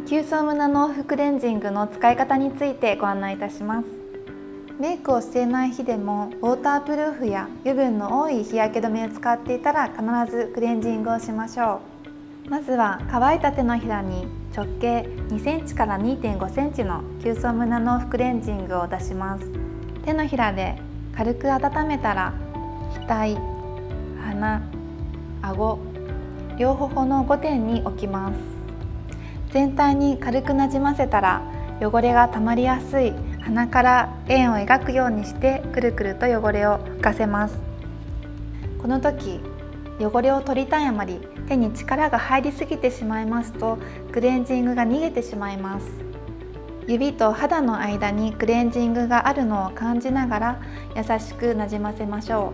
キューソームナノーフクレンジングの使い方についてご案内いたします。メイクをしていない日でもウォータープルーフや油分の多い日焼け止めを使っていたら必ずクレンジングをしましょう。まずは乾いた手のひらに直径2センチから 2.5 センチのキューソームナノーフクレンジングを出します。手のひらで軽く温めたら額、鼻、顎、両頬の5点に置きます。全体に軽くなじませたら汚れがたまりやすい鼻から円を描くようにしてくるくると汚れを浮かせます。この時汚れを取りたいあまり手に力が入りすぎてしまいますとクレンジングが逃げてしまいます。指と肌の間にクレンジングがあるのを感じながら優しくなじませましょ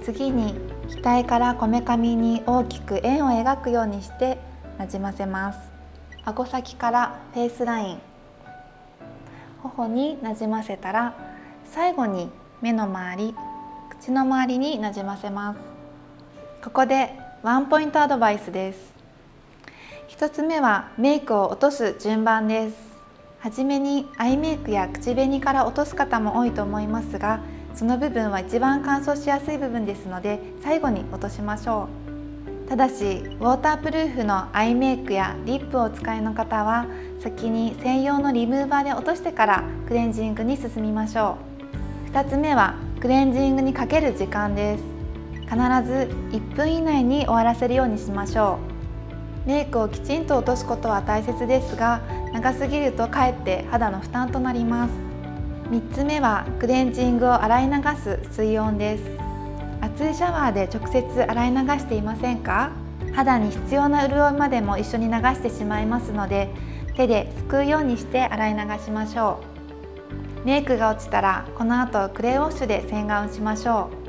う。次に額からこめかみに大きく円を描くようにしてなじませます。顎先からフェイスライン、頬になじませたら最後に目の周り、口の周りになじませます。ここでワンポイントアドバイスです。1つ目はメイクを落とす順番です。はじめにアイメイクや口紅から落とす方も多いと思いますが、その部分は一番乾燥しやすい部分ですので最後に落としましょう。ただしウォータープルーフのアイメイクやリップをお使いの方は先に専用のリムーバーで落としてからクレンジングに進みましょう。2つ目はクレンジングにかける時間です。必ず1分以内に終わらせるようにしましょう。メイクをきちんと落とすことは大切ですが、長すぎるとかえって肌の負担となります。3つ目はクレンジングを洗い流す水温です。熱いシャワーで直接洗い流していませんか？肌に必要な潤いまでも一緒に流してしまいますので、手ですくうようにして洗い流しましょう。メイクが落ちたらこの後クレイウォッシュで洗顔しましょう。